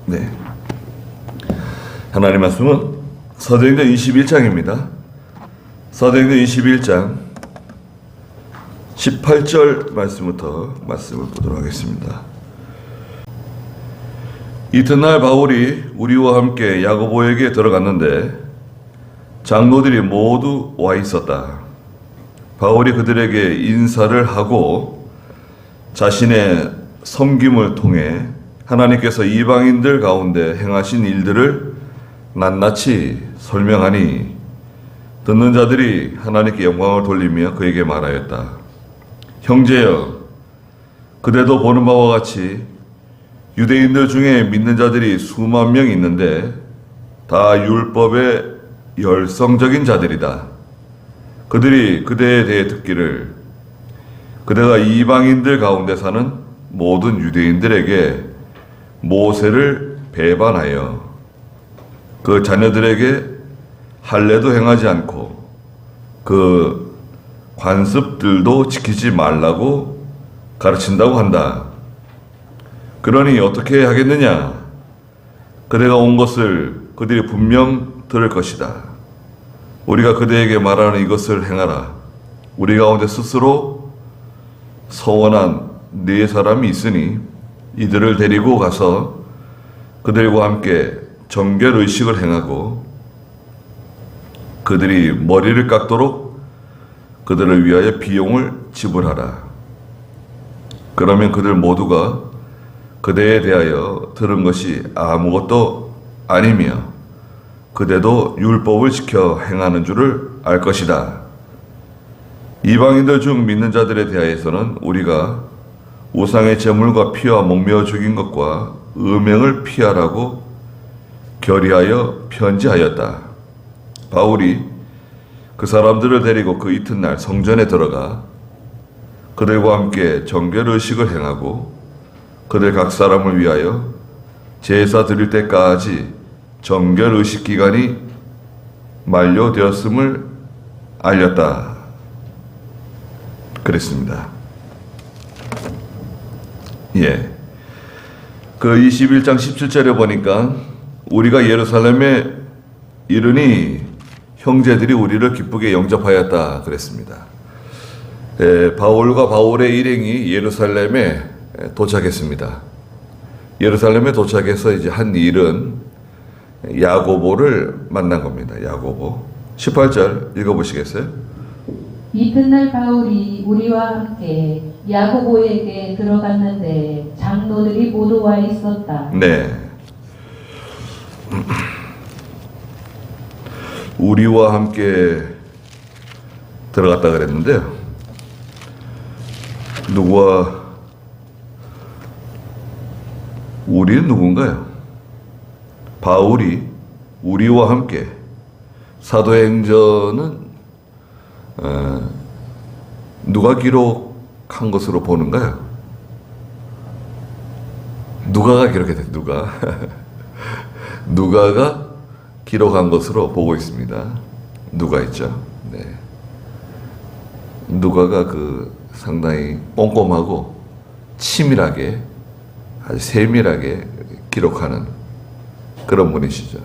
네. 하나님 말씀은 사도행전 21장입니다. 사도행전 21장 18절 말씀부터 말씀을 보도록 하겠습니다. 이튿날 바울이 우리와 함께 야고보에게 들어갔는데 장로들이 모두 와 있었다. 바울이 그들에게 인사를 하고 자신의 섬김을 통해 하나님께서 이방인들 가운데 행하신 일들을 낱낱이 설명하니 듣는 자들이 하나님께 영광을 돌리며 그에게 말하였다. 형제여, 그대도 보는 바와 같이 유대인들 중에 믿는 자들이 수만 명 있는데 다 율법의 열성적인 자들이다. 그들이 그대에 대해 듣기를 그대가 이방인들 가운데 사는 모든 유대인들에게 모세를 배반하여 그 자녀들에게 할례도 행하지 않고 그 관습들도 지키지 말라고 가르친다고 한다. 그러니 어떻게 하겠느냐? 그대가 온 것을 그들이 분명 들을 것이다. 우리가 그대에게 말하는 이것을 행하라. 우리 가운데 스스로 서원한 네 사람이 있으니 이들을 데리고 가서 그들과 함께 정결의식을 행하고 그들이 머리를 깎도록 그들을 위하여 비용을 지불하라. 그러면 그들 모두가 그대에 대하여 들은 것이 아무것도 아니며 그대도 율법을 지켜 행하는 줄을 알 것이다. 이방인들 중 믿는 자들에 대하여서는 우리가 우상의 제물과 피와 목매어 죽인 것과 음행을 피하라고 결의하여 편지하였다. 바울이 그 사람들을 데리고 그 이튿날 성전에 들어가 그들과 함께 정결의식을 행하고 그들 각 사람을 위하여 제사 드릴 때까지 정결의식 기간이 만료되었음을 알렸다. 그랬습니다. 예. 그 21장 17절에 보니까 우리가 예루살렘에 이르니 형제들이 우리를 기쁘게 영접하였다 그랬습니다. 바울과 바울의 일행이 예루살렘에 도착했습니다. 예루살렘에 도착해서 이제 한 일은 야고보를 만난 겁니다. 야고보 18절 읽어보시겠어요? 이튿날 바울이 우리와 함께 야고보에게 들어갔는데 장로들이 모두 와 있었다. 네. 우리와 함께 들어갔다 그랬는데요. 우리는 누군가요? 바울이 우리와 함께 사도행전은 누가 기록한 것으로 보는가요? 누가가 기록했어요. 누가가 기록한 것으로 보고 있습니다. 누가 있죠? 네. 누가가 상당히 꼼꼼하고 치밀하게 아주 세밀하게 기록하는 그런 분이시죠.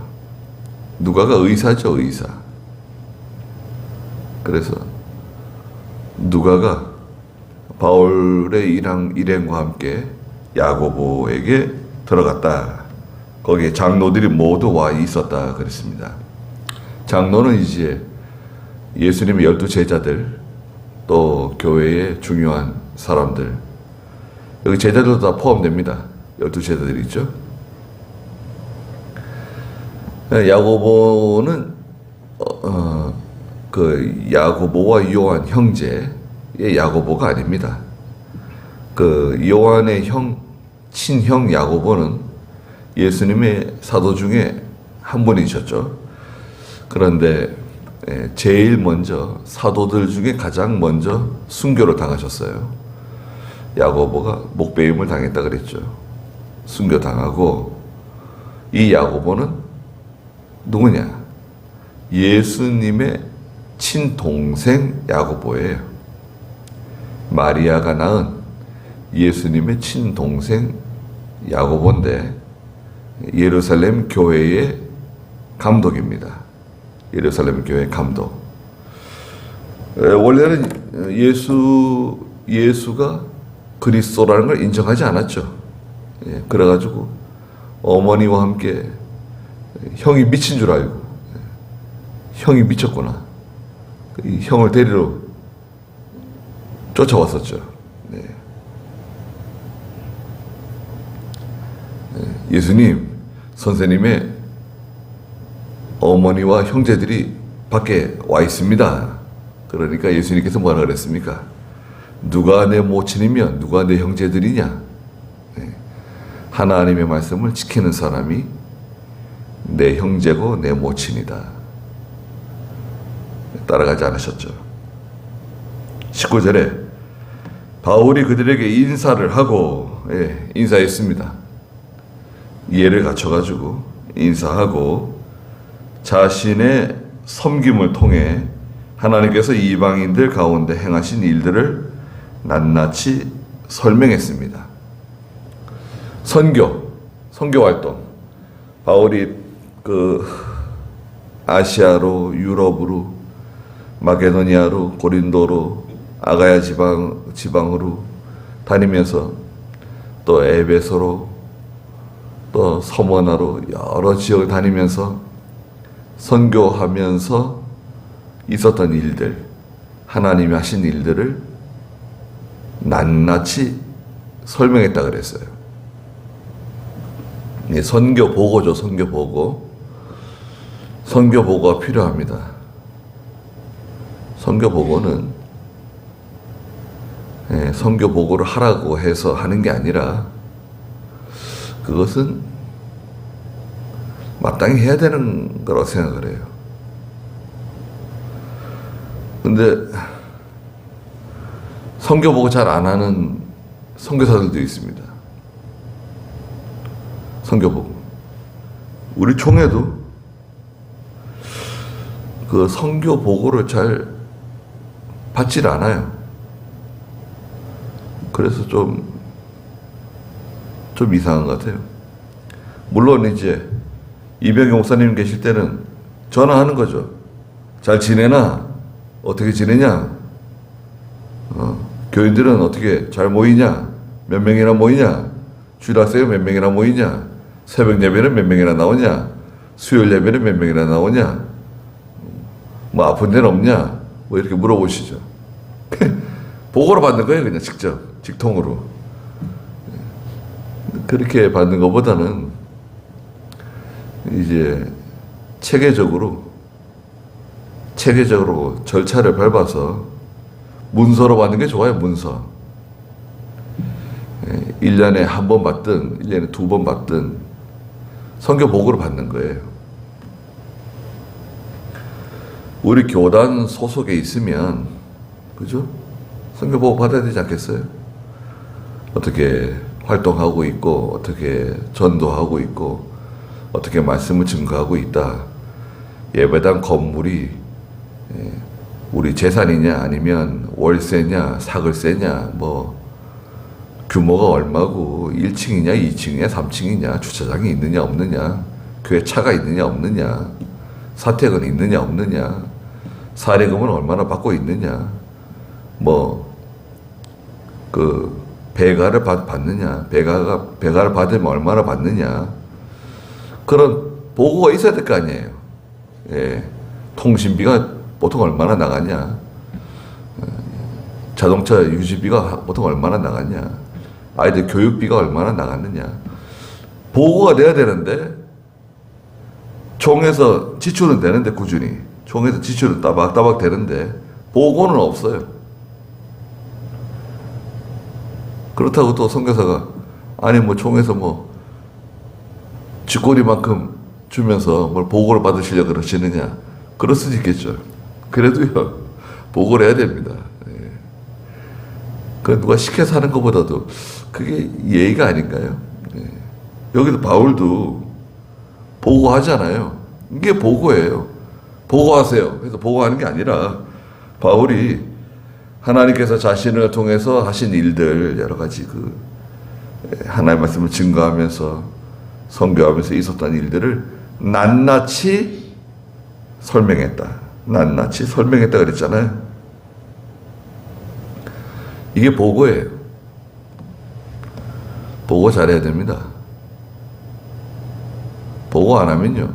누가가 의사죠, 의사. 그래서 누가가 바울의 일행과 함께 야고보에게 들어갔다. 거기에 장로들이 모두 와 있었다 그랬습니다. 장로는 이제 예수님의 12 제자들, 또 교회의 중요한 사람들, 여기 제자들도 다 포함됩니다. 12 제자들이 있죠. 야고보는 그 야고보와 요한 형제의 야고보가 아닙니다. 그 요한의 친형 야고보는 예수님의 사도 중에 한 분이셨죠. 그런데 제일 먼저 사도들 중에 가장 먼저 순교를 당하셨어요. 야고보가 목베임을 당했다 그랬죠. 순교당하고 이 야고보는 누구냐? 예수님의 친동생 야고보예요. 마리아가 낳은 예수님의 친동생 야고보인데 예루살렘 교회의 감독입니다. 예루살렘 교회 감독. 원래는 예수가 그리스도라는 걸 인정하지 않았죠. 그래가지고 어머니와 함께 형이 미친 줄 알고, 형이 미쳤구나. 이 형을 데리러 쫓아왔었죠. 예수님, 선생님의 어머니와 형제들이 밖에 와 있습니다. 그러니까 예수님께서 뭐라 그랬습니까? 누가 내 모친이며 누가 내 형제들이냐? 하나님의 말씀을 지키는 사람이 내 형제고 내 모친이다. 따라가지 않으셨죠. 19절에 바울이 그들에게 인사를 하고, 인사했습니다. 이해를 갖춰가지고 인사하고 자신의 섬김을 통해 하나님께서 이방인들 가운데 행하신 일들을 낱낱이 설명했습니다. 선교 활동. 바울이 아시아로, 유럽으로, 마게도니아로, 고린도로, 아가야 지방으로 다니면서 또 에베소로, 또 서머나로 여러 지역을 다니면서 선교하면서 있었던 일들, 하나님이 하신 일들을 낱낱이 설명했다 그랬어요. 선교 보고죠, 선교 보고. 선교 보고가 필요합니다. 선교 보고는 선교 보고를 하라고 해서 하는 게 아니라 그것은 마땅히 해야 되는 거라고 생각을 해요. 근데 선교 보고 잘 안 하는 선교사들도 있습니다. 선교 보고. 우리 총회도 그 선교 보고를 잘 받질 않아요. 그래서 좀 이상한 것 같아요. 물론 이제 이병희 목사님 계실 때는 전화하는 거죠. 잘 지내나? 어떻게 지내냐? 교인들은 어떻게 잘 모이냐? 몇 명이나 모이냐? 주일 학생은 몇 명이나 모이냐? 새벽 예배는 몇 명이나 나오냐? 수요일 예배는 몇 명이나 나오냐? 뭐 아픈 데는 없냐? 뭐 이렇게 물어보시죠. 보고로 받는 거예요, 그냥 직접, 직통으로. 그렇게 받는 것보다는 이제 체계적으로 절차를 밟아서 문서로 받는 게 좋아요, 문서. 1년에 한 번 받든 1년에 2번 받든 선교 보고를 받는 거예요. 우리 교단 소속에 있으면, 그죠? 선교 보고 받아야 되지 않겠어요? 어떻게 활동하고 있고, 어떻게 전도하고 있고, 어떻게 말씀을 증거하고 있다. 예배당 건물이 우리 재산이냐, 아니면 월세냐, 사글세냐, 뭐 규모가 얼마고, 1층이냐, 2층이냐, 3층이냐, 주차장이 있느냐, 없느냐, 교회 차가 있느냐, 없느냐, 사택은 있느냐, 없느냐, 사례금은 얼마나 받고 있느냐, 뭐 배가를 받느냐, 배가를 받으면 얼마나 받느냐, 그런 보고가 있어야 될 거 아니에요. 통신비가 보통 얼마나 나가냐, 자동차 유지비가 보통 얼마나 나가냐, 아이들 교육비가 얼마나 나갔느냐, 보고가 돼야 되는데, 총에서 지출은 되는데, 꾸준히 총에서 지출은 따박따박 되는데 보고는 없어요. 그렇다고 또 선교사가 아니 뭐 총에서 뭐 쥐꼬리만큼 주면서 뭘 보고를 받으시려고 그러시느냐, 그럴 수도 있겠죠. 그래도요, 보고를 해야 됩니다. 그 누가 시켜서 하는 것보다도 그게 예의가 아닌가요? 여기도 바울도 보고하잖아요. 이게 보고예요. 보고하세요. 그래서 보고하는 게 아니라 바울이 하나님께서 자신을 통해서 하신 일들, 여러 가지 하나님의 말씀을 증거하면서 선교하면서 있었던 일들을 낱낱이 설명했다. 낱낱이 설명했다 그랬잖아요. 이게 보고예요. 보고 잘해야 됩니다. 보고 안 하면요,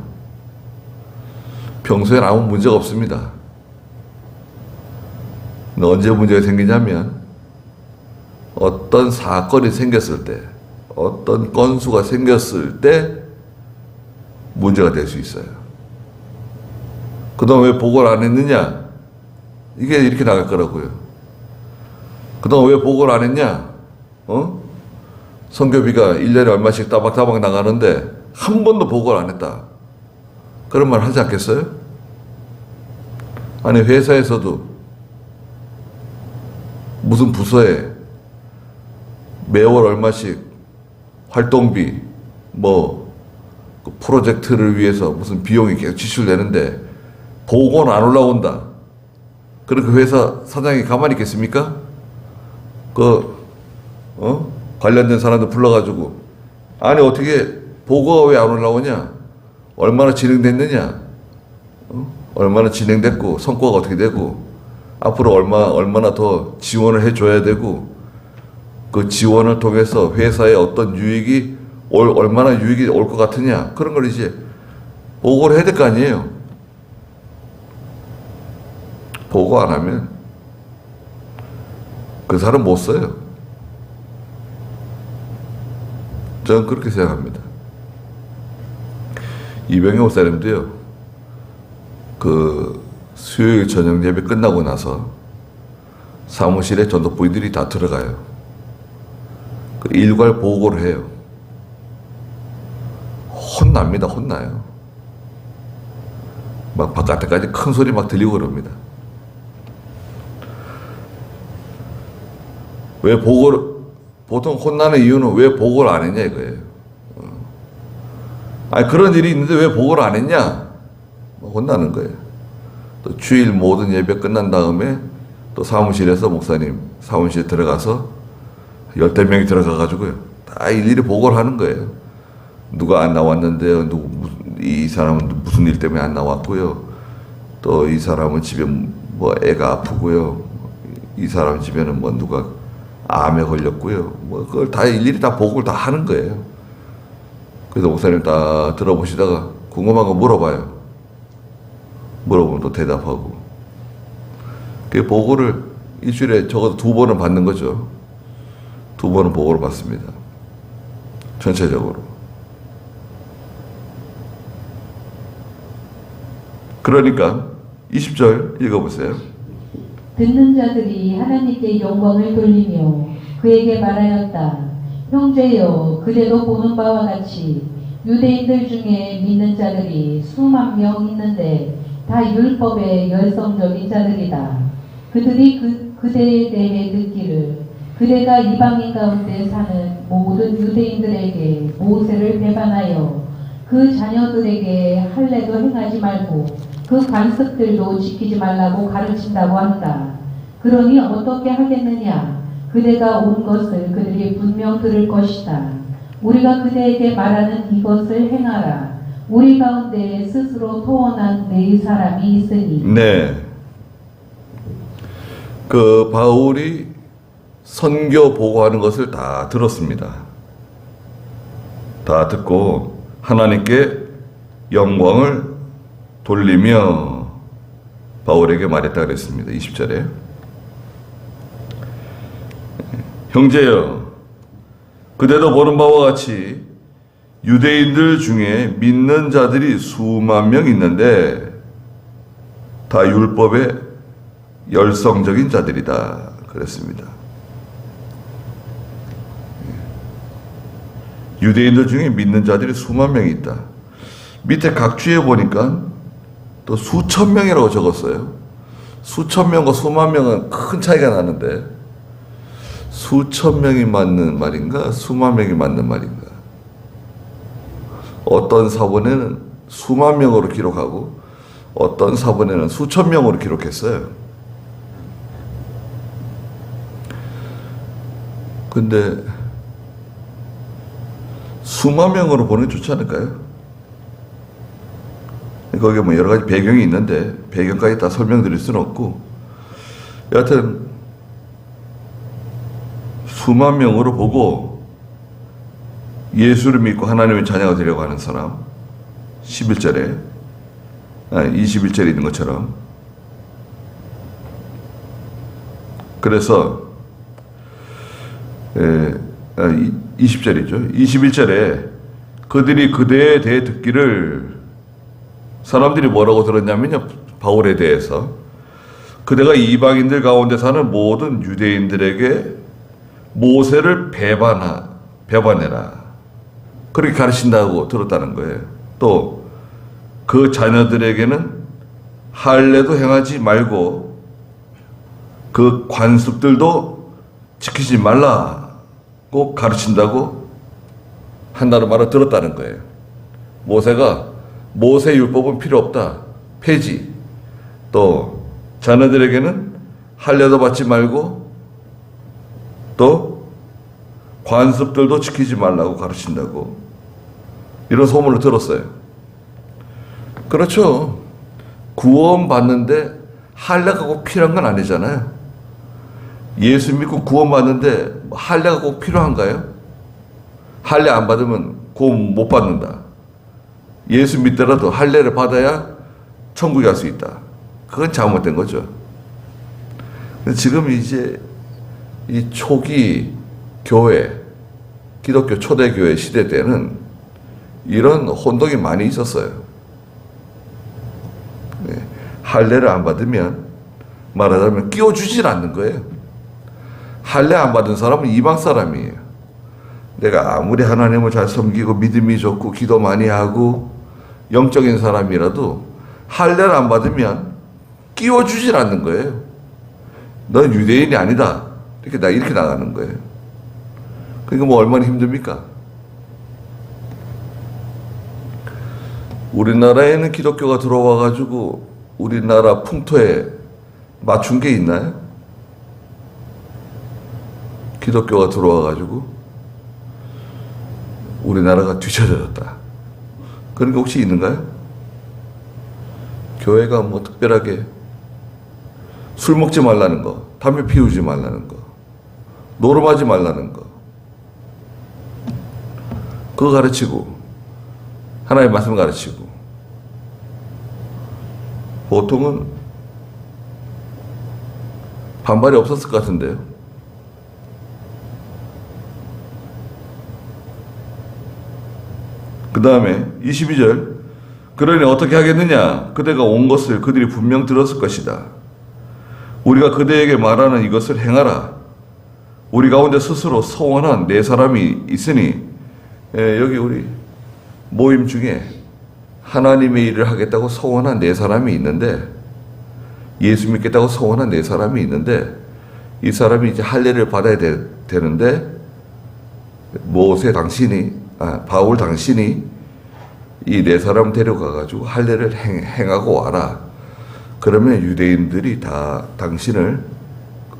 평소엔 아무 문제가 없습니다. 근데 언제 문제가 생기냐면 어떤 사건이 생겼을 때, 어떤 건수가 생겼을 때 문제가 될 수 있어요. 그동안 왜 보고를 안 했느냐? 이게 이렇게 나갈 거라고요. 그동안 왜 보고를 안 했냐? 선교비가 1년에 얼마씩 따박따박 나가는데 한 번도 보고를 안 했다. 그런 말 하지 않겠어요? 아니, 회사에서도 무슨 부서에 매월 얼마씩 활동비, 그 프로젝트를 위해서 무슨 비용이 계속 지출되는데 보고는 안 올라온다. 그럼 그 회사 사장이 가만히 있겠습니까? 관련된 사람들 불러가지고, 아니, 어떻게 보고가 왜 안 올라오냐? 얼마나 진행됐느냐? 얼마나 진행됐고, 성과가 어떻게 되고, 앞으로 얼마나 더 지원을 해줘야 되고, 그 지원을 통해서 회사에 어떤 얼마나 유익이 올 것 같으냐? 그런 걸 이제 보고를 해야 될 거 아니에요? 보고 안 하면 그 사람 못 써요. 저는 그렇게 생각합니다. 이병희 목사님도요, 그 수요일 저녁 예배 끝나고 나서 사무실에 전도부인들이 다 들어가요. 그 일괄 보고를 해요. 혼납니다. 혼나요. 막 바깥에까지 큰 소리 막 들리고 그럽니다. 보통 혼나는 이유는 왜 보고를 안 했냐 이거예요. 아니, 그런 일이 있는데 왜 보고를 안 했냐? 혼나는 거예요. 또 주일 모든 예배 끝난 다음에 또 사무실에서 목사님 사무실에 들어가서 10명이 들어가가지고요, 다 일일이 보고를 하는 거예요. 누가 안 나왔는데요, 이 사람은 무슨 일 때문에 안 나왔고요, 또 이 사람은 집에 애가 아프고요, 이 사람 집에는 누가 암에 걸렸고요, 그걸 다 일일이 다 보고를 다 하는 거예요. 그래서 목사님 다 들어보시다가 궁금한 거 물어봐요. 물어보면 또 대답하고. 그 보고를 일주일에 적어도 2번은 받는 거죠. 2번은 보고를 받습니다. 전체적으로. 그러니까 20절 읽어보세요. 듣는 자들이 하나님께 영광을 돌리며 그에게 말하였다. 형제여, 그대도 보는 바와 같이 유대인들 중에 믿는 자들이 수만 명 있는데 다 율법의 열성적인 자들이다. 그들이 그대에 대해 듣기를 그대가 이방인 가운데 사는 모든 유대인들에게 모세를 배반하여 그 자녀들에게 할례도 행하지 말고 그 관습들도 지키지 말라고 가르친다고 한다. 그러니 어떻게 하겠느냐? 그대가 온 것을 그들이 분명 들을 것이다. 우리가 그대에게 말하는 이것을 행하라. 우리 가운데 스스로 토원한 네 사람이 있으니. 네. 그 바울이 선교 보고하는 것을 다 들었습니다. 다 듣고 하나님께 영광을 돌리며 바울에게 말했다 그랬습니다. 20절에. 형제여, 그대도 보는 바와 같이 유대인들 중에 믿는 자들이 수만 명 있는데 다 율법의 열성적인 자들이다 그랬습니다. 유대인들 중에 믿는 자들이 수만 명이 있다. 밑에 각주에 보니까 또 수천 명이라고 적었어요. 수천 명과 수만 명은 큰 차이가 나는데 수천 명이 맞는 말인가 수만 명이 맞는 말인가. 어떤 사본에는 수만 명으로 기록하고 어떤 사본에는 수천 명으로 기록했어요. 근데 수만 명으로 보는 게 좋지 않을까요? 거기에 뭐 여러 가지 배경이 있는데 배경까지 다 설명드릴 수는 없고, 여하튼 수만 명으로 보고 예수를 믿고 하나님의 자녀가 되려고 하는 사람, 11절에 21절에 있는 것처럼. 그래서 20절이죠. 21절에 그들이 그대에 대해 듣기를, 사람들이 뭐라고 들었냐면요, 바울에 대해서 그대가 이방인들 가운데 사는 모든 유대인들에게 모세를 배반해라, 그렇게 가르친다고 들었다는 거예요. 또 그 자녀들에게는 할례도 행하지 말고 그 관습들도 지키지 말라고 가르친다고 한다는 말을 들었다는 거예요. 모세가 모세 율법은 필요 없다, 폐지. 또 자녀들에게는 할례도 받지 말고 또 관습들도 지키지 말라고 가르친다고, 이런 소문을 들었어요. 그렇죠. 구원 받는데 할례가 꼭 필요한 건 아니잖아요. 예수 믿고 구원 받는데 할례가 꼭 필요한가요? 할례 안 받으면 구원 못 받는다. 예수 믿더라도 할례를 받아야 천국에 갈 수 있다. 그건 잘못된 거죠. 지금 이제 이 초기 교회, 기독교 초대교회 시대 때는 이런 혼동이 많이 있었어요. 할례를 안 받으면, 말하자면 끼워주질 않는 거예요. 할례 안 받은 사람은 이방 사람이에요. 내가 아무리 하나님을 잘 섬기고 믿음이 좋고 기도 많이 하고 영적인 사람이라도 할례를 안 받으면 끼워주질 않는 거예요. 넌 유대인이 아니다, 이렇게 나가는 거예요. 그러니까 뭐 얼마나 힘듭니까? 우리나라에는 기독교가 들어와가지고 우리나라 풍토에 맞춘 게 있나요? 기독교가 들어와가지고 우리나라가 뒤처졌다, 그런 게 혹시 있는가요? 교회가 뭐 특별하게 술 먹지 말라는 거, 담배 피우지 말라는 거, 노름하지 말라는 거, 그거 가르치고 하나님의 말씀 가르치고, 보통은 반발이 없었을 것 같은데요. 그 다음에 22절, 그러니 어떻게 하겠느냐? 그대가 온 것을 그들이 분명 들었을 것이다. 우리가 그대에게 말하는 이것을 행하라. 우리 가운데 스스로 소원한 네 사람이 있으니, 여기 우리 모임 중에 하나님의 일을 하겠다고 소원한 네 사람이 있는데, 예수 믿겠다고 소원한 네 사람이 있는데, 이 사람이 이제 할례를 받아야 되는데, 바울 당신이 이 네 사람 데려가가지고 할례를 행하고 와라. 그러면 유대인들이 다 당신을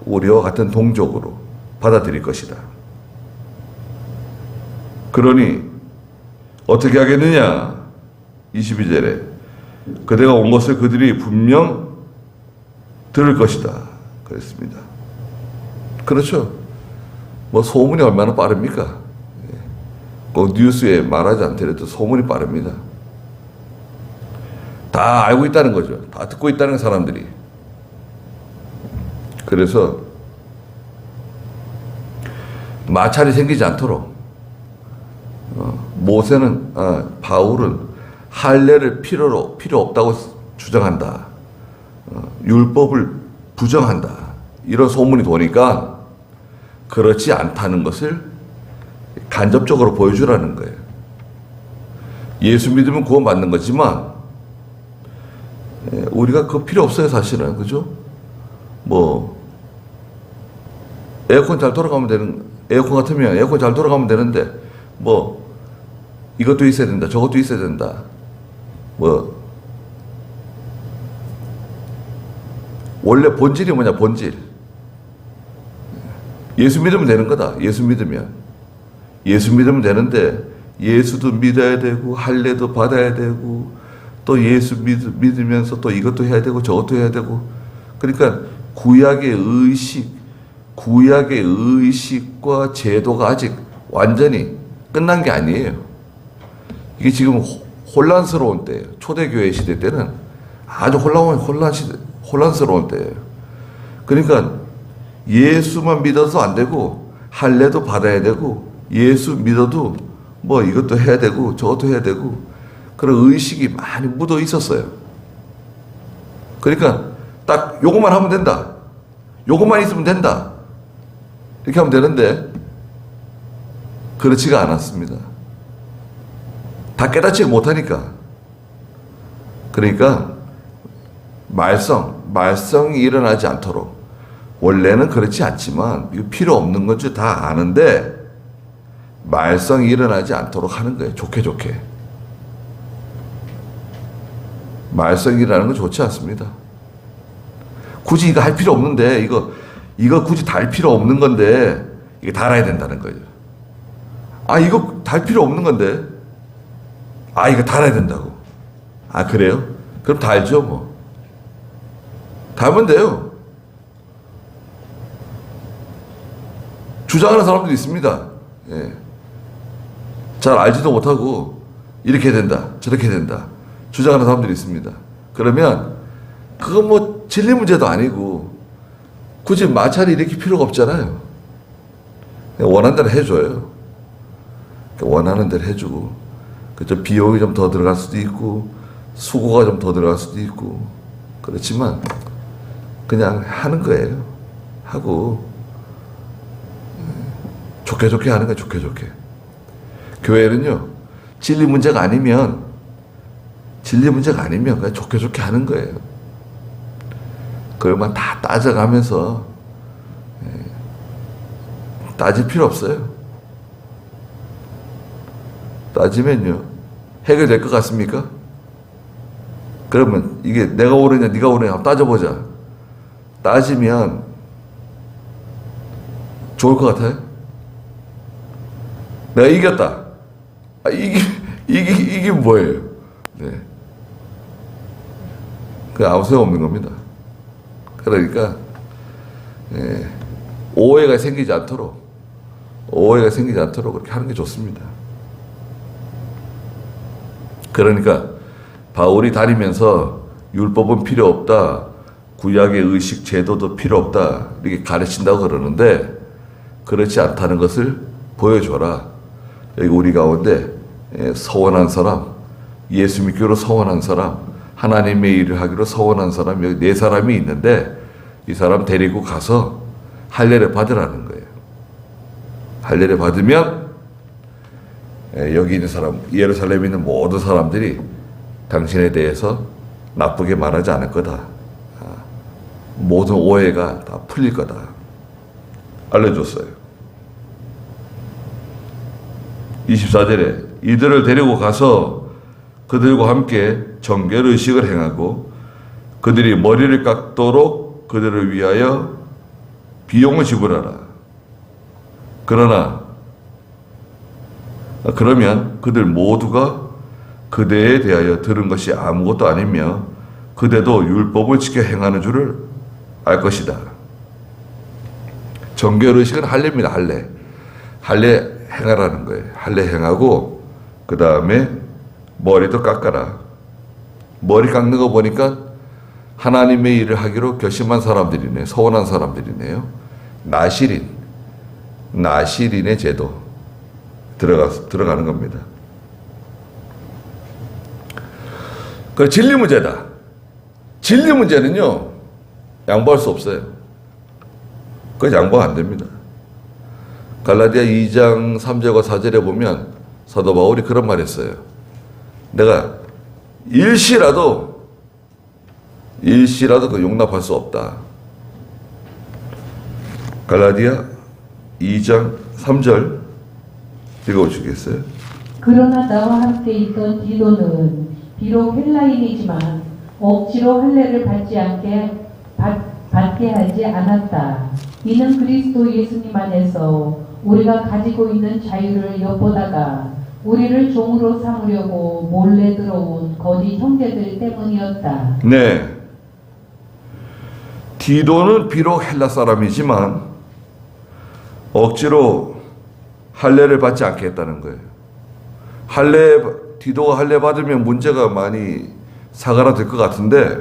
우리와 같은 동족으로 받아들일 것이다. 그러니 어떻게 하겠느냐? 22절에 그대가 온 것을 그들이 분명 들을 것이다 그랬습니다. 그렇죠. 뭐 소문이 얼마나 빠릅니까? 그 뉴스에 말하지 않더라도 소문이 빠릅니다. 다 알고 있다는 거죠. 다 듣고 있다는 사람들이. 그래서 마찰이 생기지 않도록 바울은 할례를 필요 없다고 주장한다. 율법을 부정한다. 이런 소문이 도니까 그렇지 않다는 것을 간접적으로 보여주라는 거예요. 예수 믿으면 구원받는 거지만 우리가 그거 필요 없어요, 사실은. 그죠? 뭐 에어컨 잘 돌아가면 에어컨 같으면 에어컨 잘 돌아가면 되는데 뭐 이것도 있어야 된다, 저것도 있어야 된다. 뭐 원래 본질이 뭐냐? 본질. 예수 믿으면 되는 거다. 예수 믿으면 되는데 예수도 믿어야 되고 할례도 받아야 되고 또 예수 믿으면서 또 이것도 해야 되고 저것도 해야 되고 그러니까 구약의 의식과 제도가 아직 완전히 끝난 게 아니에요. 이게 지금 혼란스러운 때예요. 초대교회 시대 때는 아주 혼란스러운 때예요. 그러니까 예수만 믿어서 안 되고 할례도 받아야 되고 예수 믿어도 뭐 이것도 해야 되고 저것도 해야 되고 그런 의식이 많이 묻어 있었어요. 그러니까 딱 요것만 하면 된다. 요것만 있으면 된다. 이렇게 하면 되는데 그렇지가 않았습니다. 다 깨닫지 못하니까. 그러니까 말썽이 일어나지 않도록 원래는 그렇지 않지만 이거 필요 없는 건지 다 아는데 말썽이 일어나지 않도록 하는 거예요. 좋게. 말썽이 일어나는 건 좋지 않습니다. 굳이 이거 할 필요 없는데 이거 굳이 달 필요 없는 건데 이게 달아야 된다는 거죠. 아 이거 달 필요 없는 건데 아 이거 달아야 된다고. 아 그래요? 그럼 달죠 뭐. 달면 돼요. 주장하는 사람들이 있습니다. 예. 잘 알지도 못하고 이렇게 된다 저렇게 된다 주장하는 사람들이 있습니다. 그러면 그거 뭐 진리 문제도 아니고 굳이 마찰이 이렇게 필요가 없잖아요. 원하는 대로 해줘요. 원하는 대로 해주고 좀 비용이 좀 더 들어갈 수도 있고 수고가 좀 더 들어갈 수도 있고 그렇지만 그냥 하는 거예요. 하고 좋게 하는 거예요. 좋게. 교회는요 진리 문제가 아니면 그냥 좋게 하는 거예요. 그것만 다 따져가면서 따질 필요 없어요. 따지면요 해결될 것 같습니까? 그러면 이게 내가 옳으냐 네가 옳으냐 한번 따져보자. 따지면 좋을 것 같아요? 내가 이겼다. 아, 이게 뭐예요? 네. 그 아무 소용 없는 겁니다. 그러니까 오해가 생기지 않도록 그렇게 하는 게 좋습니다. 그러니까 바울이 다니면서 율법은 필요 없다, 구약의 의식 제도도 필요 없다 이렇게 가르친다고 그러는데 그렇지 않다는 것을 보여줘라. 여기 우리 가운데 서원한 사람, 예수 믿기로 서원한 사람, 하나님의 일을 하기로 서원한 사람 여기 4사람이 있는데 이 사람 데리고 가서 할례를 받으라는 거예요. 할례를 받으면 여기 있는 사람, 예루살렘에 있는 모든 사람들이 당신에 대해서 나쁘게 말하지 않을 거다. 모든 오해가 다 풀릴 거다. 알려줬어요. 24절에 이들을 데리고 가서 그들과 함께 정결의식을 행하고 그들이 머리를 깎도록 그들을 위하여 비용을 지불하라. 그러면 그들 모두가 그대에 대하여 들은 것이 아무것도 아니며 그대도 율법을 지켜 행하는 줄을 알 것이다. 정결의식은 할례입니다. 할례 행하라는 거예요. 할례 행하고 그 다음에 머리도 깎아라. 머리 깎는 거 보니까 하나님의 일을 하기로 결심한 사람들이네. 서원한 사람들이네요. 나실인의 제도 들어가는 겁니다. 그 진리 문제다. 진리 문제는요 양보할 수 없어요. 그건 양보 안 됩니다. 갈라디아 2장 3절과 4절에 보면 사도 바울이 그런 말 했어요. 내가 일시라도 그 용납할 수 없다. 갈라디아 2장 3절 읽어주시겠어요? 그러나 나와 함께 있던 디도는 비록 헬라인이지만 억지로 할례를 받게 하지 않았다. 이는 그리스도 예수님 안에서 우리가 가지고 있는 자유를 엿보다가 우리를 종으로 삼으려고 몰래 들어온 거짓 형제들 때문이었다. 네. 디도는 비록 헬라 사람이지만 억지로 할례를 받지 않겠다는 거예요. 디도가 할례 받으면 문제가 많이 사가라될 것 같은데,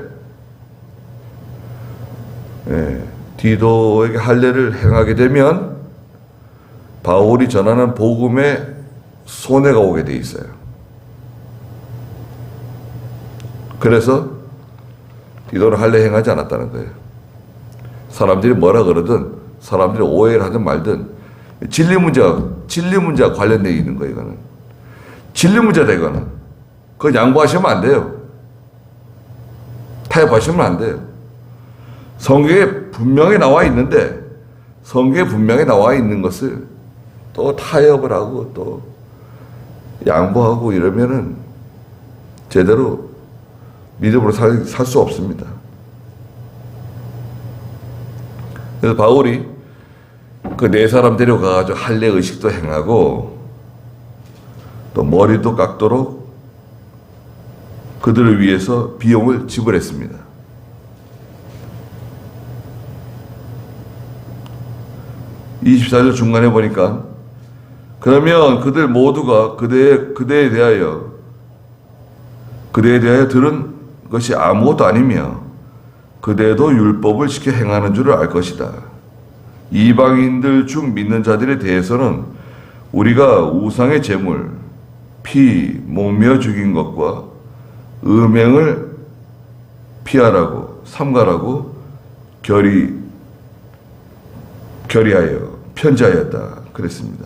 디도에게 할례를 행하게 되면 바울이 전하는 복음에 손해가 오게 돼 있어요. 그래서 디도는 할례 행하지 않았다는 거예요. 사람들이 뭐라 그러든, 사람들이 오해를 하든 말든, 진리 문제와 관련되어 있는 거예요, 이거는. 진리 문제다, 이거는. 그거 양보하시면 안 돼요. 타협하시면 안 돼요. 성경에 분명히 나와 있는데, 성경에 분명히 나와 있는 것을 또 타협을 하고 또 양보하고 이러면은 제대로 믿음으로 살 수 없습니다. 그래서 바울이 그 네 사람 데려가가지고 할례 의식도 행하고 또 머리도 깎도록 그들을 위해서 비용을 지불했습니다. 24절 중간에 보니까 그러면 그들 모두가 그대에 대하여 들은 것이 아무것도 아니며 그대도 율법을 지켜 행하는 줄을 알 것이다. 이방인들 중 믿는 자들에 대해서는 우리가 우상의 제물, 피, 목며 죽인 것과 음행을 피하라고 삼가라고 결의하여 편지하였다 그랬습니다.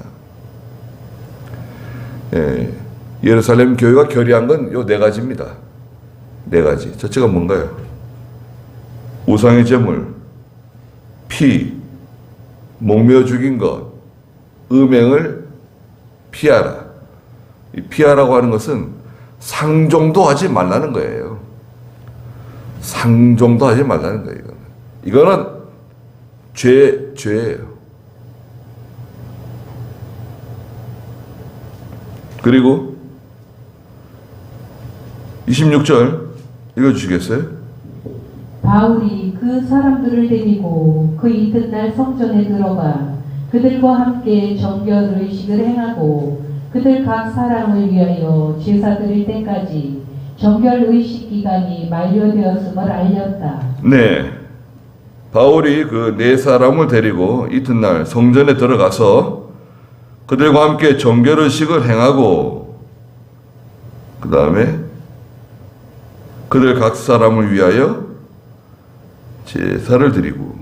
예루살렘 교회가 결의한 건 요 네 가지입니다. 네 가지. 첫째가 뭔가요? 우상의 제물, 피, 목며 죽인 것, 음행을 피하라. 이 피하라고 하는 것은 상종도 하지 말라는 거예요. 상종도 하지 말라는 거예요. 이거는 죄예요. 그리고 26절 읽어주시겠어요? 바울이 그 사람들을 데리고 그 이튿날 성전에 들어가 그들과 함께 정결 의식을 행하고 그들 각 사람을 위하여 제사 드릴 때까지 정결 의식 기간이 만료되었음을 알렸다. 네. 바울이 그 네 사람을 데리고 이튿날 성전에 들어가서 그들과 함께 정결 의식을 행하고 그 다음에 그들 각 사람을 위하여 제사를 드리고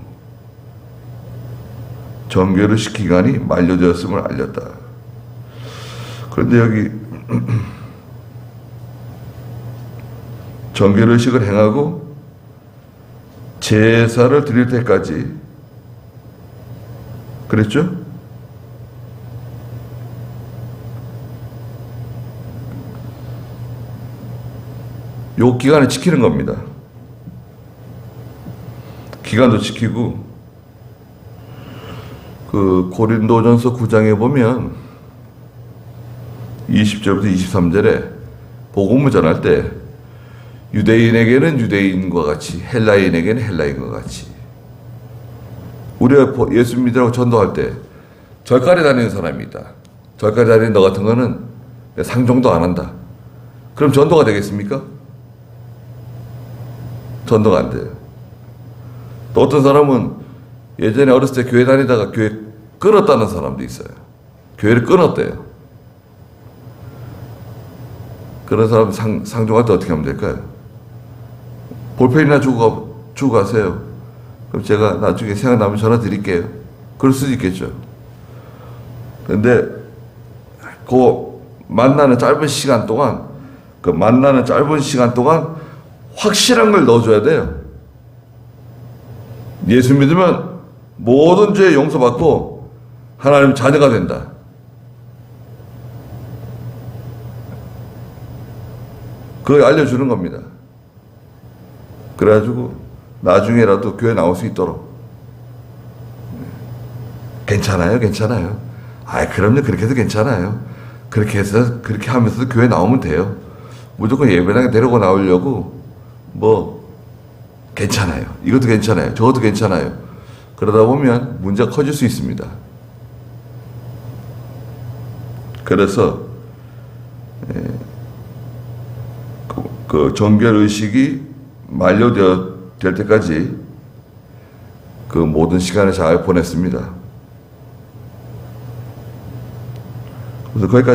정결 의식 기간이 만료되었음을 알렸다. 그런데 여기 정결 의식을 행하고 제사를 드릴 때까지 그랬죠? 요 기간을 지키는 겁니다. 기간도 지키고 그 고린도전서 9장에 보면 20절부터 23절에 복음을 전할 때 유대인에게는 유대인과 같이 헬라인에게는 헬라인과 같이 우리가 예수 믿으라고 전도할 때 절간에 다니는 사람이 있다. 절간에 다니는 너 같은 거는 상종도 안 한다. 그럼 전도가 되겠습니까? 전도가 안 돼요. 또 어떤 사람은 예전에 어렸을 때 교회 다니다가 교회 끊었다는 사람도 있어요. 교회를 끊었대요. 그런 사람 상종할 때 어떻게 하면 될까요? 볼펜이나 주고 가세요. 그럼 제가 나중에 생각나면 전화 드릴게요. 그럴 수도 있겠죠. 근데 그 만나는 짧은 시간 동안 확실한 걸 넣어줘야 돼요. 예수 믿으면 모든 죄 용서받고 하나님 자녀가 된다. 그걸 알려주는 겁니다. 그래가지고 나중에라도 교회 나올 수 있도록. 괜찮아요. 그럼요. 그렇게 해도 괜찮아요. 그렇게 해서 그렇게 하면서 교회 나오면 돼요. 무조건 예배당에 데리고 나오려고 뭐 괜찮아요. 이것도 괜찮아요. 저것도 괜찮아요. 그러다 보면 문제가 커질 수 있습니다. 그래서 그 정결 의식이 만료될 때까지 그 모든 시간을 잘 보냈습니다. 그래서 거기까지.